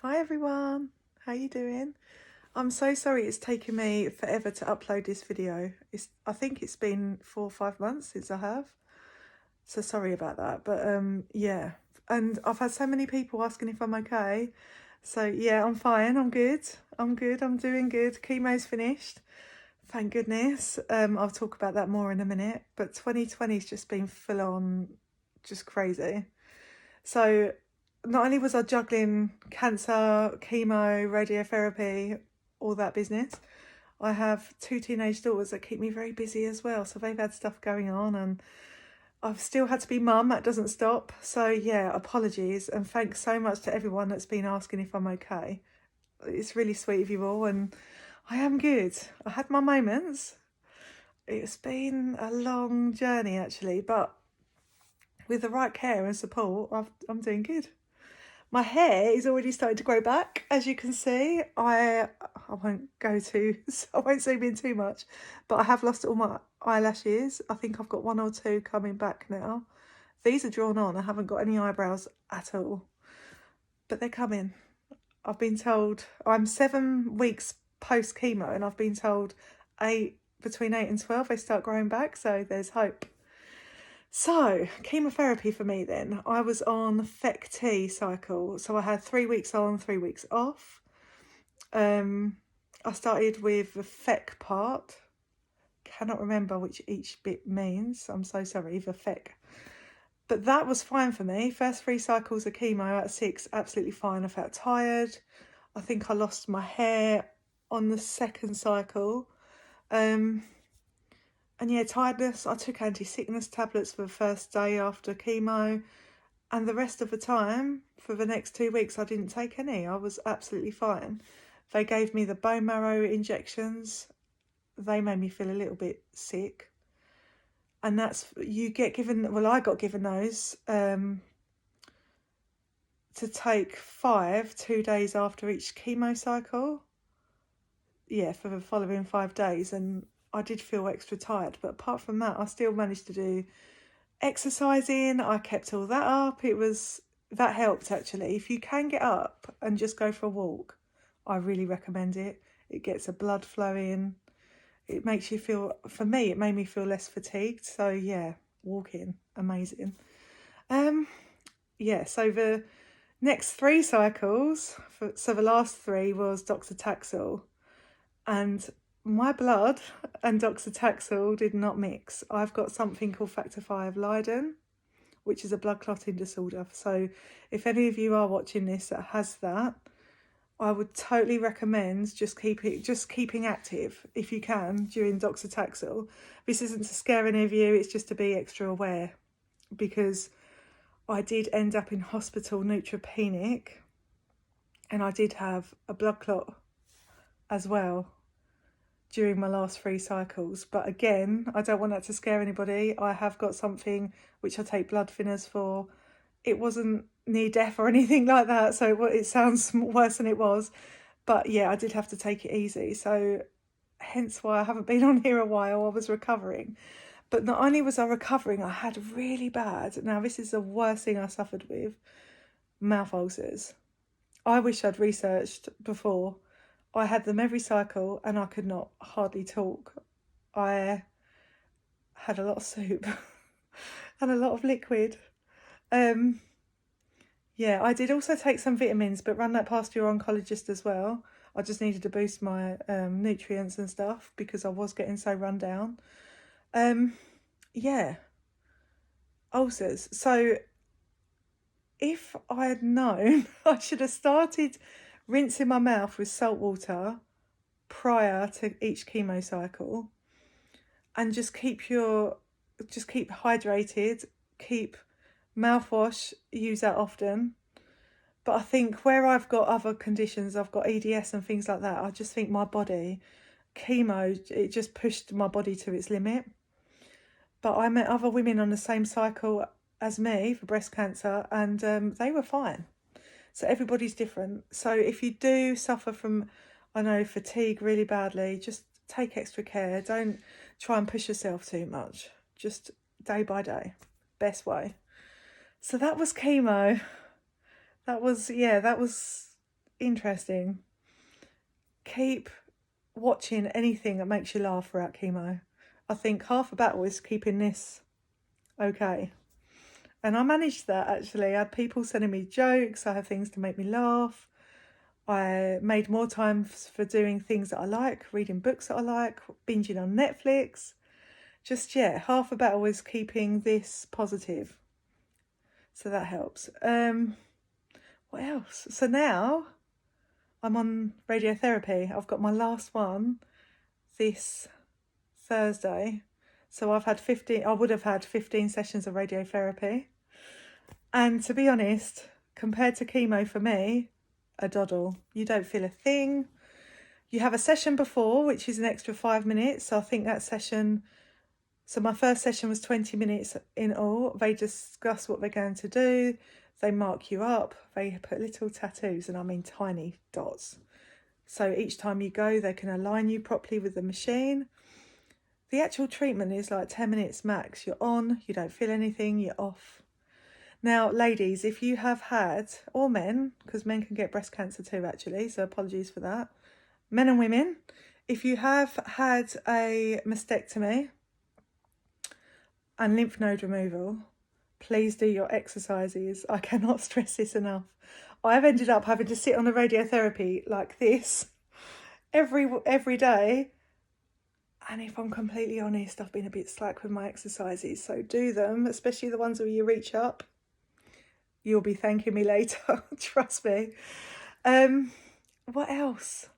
Hi everyone, how you doing? I'm so sorry it's taken me forever to upload this video. I think it's been 4 or 5 months since I have. So sorry about that. But yeah. And I've had so many people asking if I'm okay. So yeah, I'm fine, I'm good. I'm doing good. Chemo's finished. Thank goodness. I'll talk about that more in a minute. But 2020's just been full on, just crazy. So not only was I juggling cancer, chemo, radiotherapy, all that business, I have two teenage daughters that keep me very busy as well. So they've had stuff going on and I've still had to be mum. That doesn't stop. So yeah, apologies and thanks so much to everyone that's been asking if I'm okay. It's really sweet of you all and I am good. I had my moments. It's been a long journey actually, but with the right care and support, I'm doing good. My hair is already starting to grow back, as you can see. I won't go to, so I won't zoom in too much, but I have lost all my eyelashes. I think I've got one or two coming back now. These are drawn on. I haven't got any eyebrows at all, but they're coming. I've been told I'm 7 weeks post chemo, and I've been told between 8 and 12 they start growing back. So there's hope. So, chemotherapy for me then. I was on FEC-T cycle. So I had 3 weeks on, 3 weeks off. I started with the FEC part. Cannot remember which each bit means. I'm so sorry, the FEC. But that was fine for me. First 3 cycles of chemo out of 6, absolutely fine. I felt tired. I think I lost my hair on the second cycle. And yeah, tiredness. I took anti-sickness tablets for the first day after chemo. And the rest of the time, for the next 2 weeks, I didn't take any. I was absolutely fine. They gave me the bone marrow injections. They made me feel a little bit sick. And you get given, well, I got given those to take 5, 2 days after each chemo cycle. Yeah, for the following 5 days. And I did feel extra tired. But apart from that, I still managed to do exercising. I kept all that up. That helped actually. If you can get up and just go for a walk, I really recommend it. It gets the blood flowing. It makes you feel, for me, it made me feel less fatigued. So yeah, walking, amazing. Yeah, so the next 3 cycles, so the last 3 was docetaxel. And my blood and docetaxel did not mix. I've got something called factor V of Leiden, which is a blood clotting disorder. So if any of you are watching this that has that, I would totally recommend just keeping active if you can during docetaxel. This isn't to scare any of you, it's just to be extra aware, because I did end up in hospital neutropenic and I did have a blood clot as well during my last 3 cycles. But again, I don't want that to scare anybody. I have got something which I take blood thinners for. It wasn't near death or anything like that, so it sounds worse than it was. But yeah, I did have to take it easy. So hence why I haven't been on here a while. I was recovering. But not only was I recovering, I had really bad, now this is the worst thing I suffered with, mouth ulcers. I wish I'd researched before. I had them every cycle and I could not hardly talk. I had a lot of soup and a lot of liquid. Yeah, I did also take some vitamins, but run that past your oncologist as well. I just needed to boost my nutrients and stuff because I was getting so run down. Yeah, ulcers. So if I had known, I should have started rinsing my mouth with salt water prior to each chemo cycle, and just keep hydrated, keep mouthwash, use that often. But I think where I've got other conditions, I've got EDS and things like that, I just think my body, chemo, it just pushed my body to its limit. But I met other women on the same cycle as me for breast cancer and they were fine. So everybody's different. So if you do suffer from, I know, fatigue really badly, just take extra care. Don't try and push yourself too much. Just day by day. Best way. So that was chemo. That was interesting. Keep watching anything that makes you laugh throughout chemo. I think half the battle is keeping this okay. And I managed that, actually. I had people sending me jokes. I had things to make me laugh. I made more time for doing things that I like, reading books that I like, binging on Netflix. Just, yeah, half the battle is keeping this positive. So that helps. What else? So now I'm on radiotherapy. I've got my last one this Thursday. So I've had 15, I would have had 15 sessions of radiotherapy. And to be honest, compared to chemo for me, a doddle. You don't feel a thing. You have a session before, which is an extra 5 minutes. So I think that session, so my first session was 20 minutes in all. They discuss what they're going to do. They mark you up. They put little tattoos, and I mean tiny dots. So each time you go, they can align you properly with the machine. The actual treatment is like 10 minutes max. You're on, you don't feel anything, you're off. Now, ladies, if you have had, or men, because men can get breast cancer too, actually, so apologies for that. Men and women, if you have had a mastectomy and lymph node removal, please do your exercises. I cannot stress this enough. I've ended up having to sit on the radiotherapy like this every day. And if I'm completely honest, I've been a bit slack with my exercises. So do them, especially the ones where you reach up. You'll be thanking me later, trust me. What else?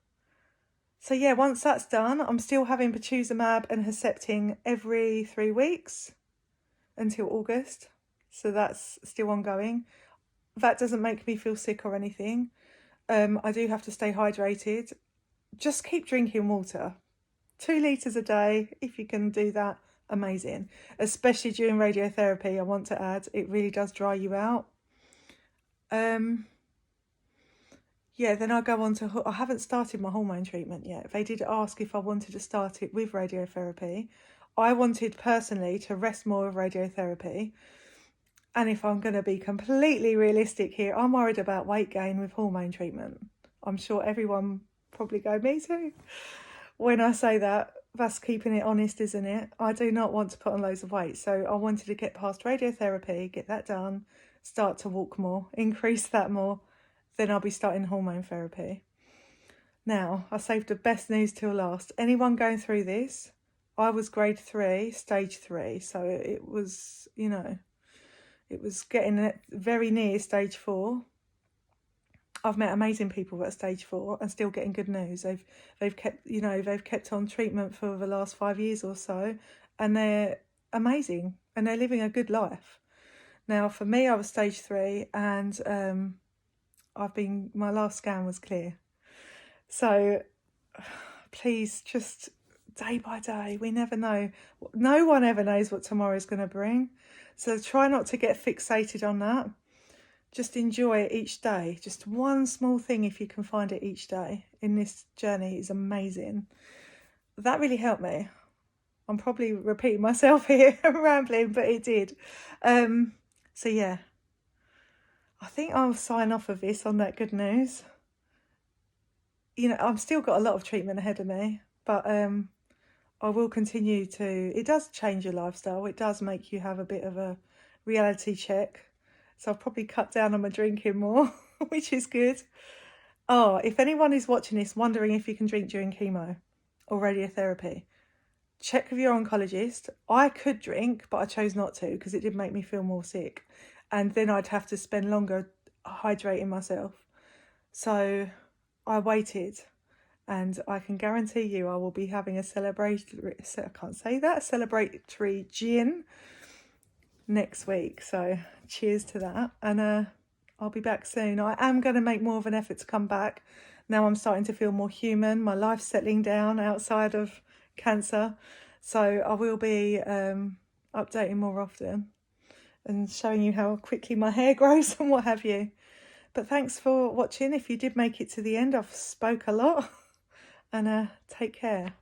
So yeah, once that's done, I'm still having pertuzumab and Herceptin every 3 weeks until August. So that's still ongoing. That doesn't make me feel sick or anything. I do have to stay hydrated. Just keep drinking water. 2 litres a day, if you can do that, amazing. Especially during radiotherapy, I want to add, it really does dry you out. Yeah, then I go on to, I haven't started my hormone treatment yet. They did ask if I wanted to start it with radiotherapy. I wanted personally to rest more of radiotherapy. And if I'm going to be completely realistic here, I'm worried about weight gain with hormone treatment. I'm sure everyone probably go, me too. When I say that, that's keeping it honest, isn't it? I do not want to put on loads of weight. So I wanted to get past radiotherapy, get that done, start to walk more, increase that more. Then I'll be starting hormone therapy. Now, I saved the best news till last. Anyone going through this, I was grade 3, stage 3. So it was, you know, it was getting very near stage 4. I've met amazing people at stage 4 and still getting good news. They've kept on treatment for the last 5 years or so, and they're amazing and they're living a good life. Now, for me, I was stage 3, and my last scan was clear. So please, just day by day, we never know. No one ever knows what tomorrow is going to bring. So try not to get fixated on that. Just enjoy it each day. Just one small thing, if you can find it each day in this journey, is amazing. That really helped me. I'm probably repeating myself here, rambling, but it did. So yeah, I think I'll sign off of this on that good news. You know, I've still got a lot of treatment ahead of me, but I will continue to. It does change your lifestyle. It does make you have a bit of a reality check. So I've probably cut down on my drinking more, which is good. Oh, if anyone is watching this wondering if you can drink during chemo or radiotherapy, check with your oncologist. I could drink, but I chose not to because it did make me feel more sick. And then I'd have to spend longer hydrating myself. So I waited, and I can guarantee you I will be having a celebratory gin next week. So cheers to that. And I'll be back soon. I am going to make more of an effort to come back. Now I'm starting to feel more human. My life's settling down outside of cancer. So I will be updating more often and showing you how quickly my hair grows and what have you. But thanks for watching. If you did make it to the end, I've spoke a lot. And take care.